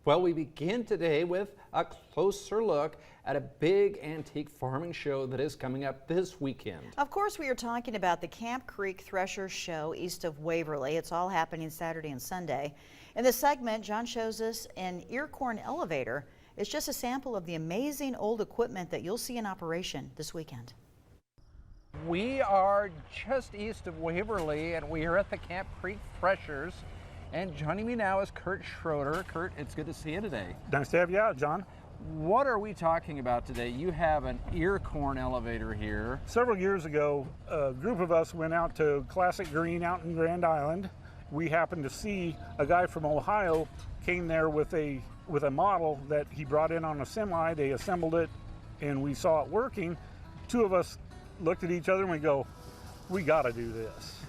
Well, we begin today with a closer look at a big antique farming show that is coming up this weekend. Of course, we are talking about the Camp Creek Threshers show east of Waverly. It's all happening Saturday and Sunday. In this segment, John shows us an earcorn elevator. It's just a sample of the amazing old equipment that you'll see in operation this weekend. We are just east of Waverly, and we are at the Camp Creek Threshers. And joining me now is Kurt Schroeder. Kurt, it's good to see you today. Nice to have you out, John. What are we talking about today? You have an earcorn elevator here. Several years ago, a group of us went out to Classic Green out in Grand Island. We happened to see a guy from Ohio came there with a model that he brought in on a semi. They assembled it, and we saw it working. Two of us looked at each other and we go, we got to do this.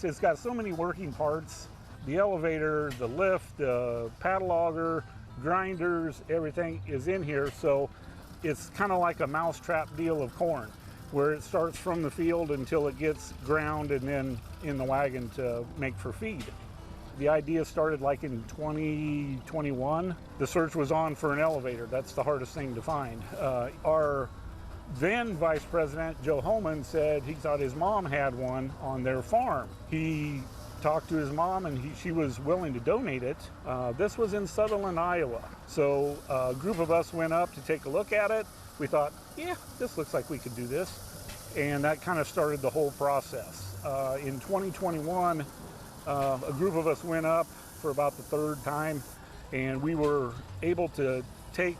It's got so many working parts. The elevator, the lift, the paddle auger, grinders, everything is in here. So it's kind of like a mousetrap deal of corn, where it starts from the field until it gets ground and then in the wagon to make for feed. The idea started like in 2021. The search was on for an elevator. That's the hardest thing to find. Our then Vice President Joe Holman said he thought his mom had one on their farm. He talked to his mom and she was willing to donate it. This was in Sutherland, Iowa. So a group of us went up to take a look at it. We thought, yeah, this looks like we could do this. And that kind of started the whole process. In 2021, a group of us went up for about the third time, and we were able to take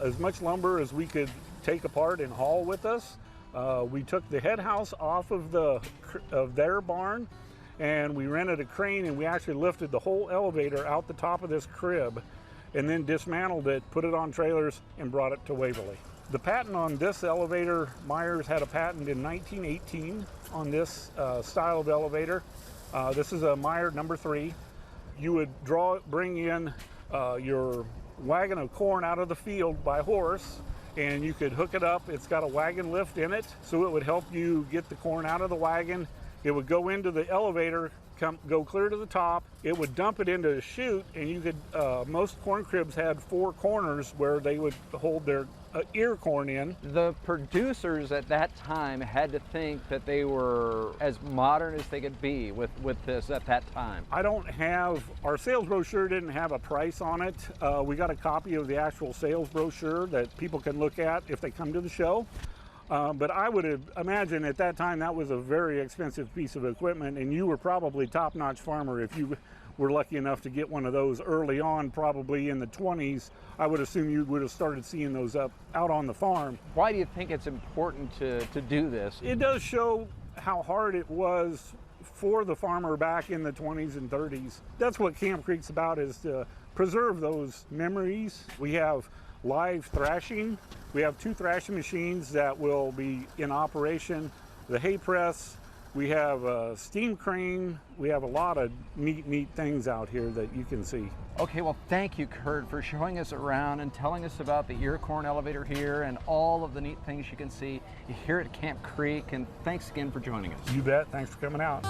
as much lumber as we could take apart and haul with us. We took the head house off of their barn, and we rented a crane, and we actually lifted the whole elevator out the top of this crib and then dismantled it, put it on trailers, and brought it to Waverly. The patent on this elevator, Myers had a patent in 1918 on this style of elevator. This is a Meyer number 3. You would bring in your wagon of corn out of the field by horse, and you could hook it up. It's got a wagon lift in it, so it would help you get the corn out of the wagon. It would go into the elevator, go clear to the top. It would dump it into a chute, and you could, most corn cribs had 4 corners where they would hold their ear corn in. The producers at that time had to think that they were as modern as they could be with this at that time. Our sales brochure didn't have a price on it. We got a copy of the actual sales brochure that people can look at if they come to the show. But I would imagine at that time that was a very expensive piece of equipment, and you were probably top-notch farmer if you were lucky enough to get one of those early on, probably in the 20s. I would assume you would have started seeing those out on the farm. Why do you think it's important to do this? It does show how hard it was for the farmer back in the 20s and 30s. That's what Camp Creek's about, is to preserve those memories. We have live thrashing. We have 2 thrashing machines that will be in operation. The hay press. We have a steam crane. We have a lot of neat things out here that you can see. Okay, well, thank you, Kurt, for showing us around and telling us about the earcorn elevator here and all of the neat things you can see here at Camp Creek. And thanks again for joining us. You bet. Thanks for coming out.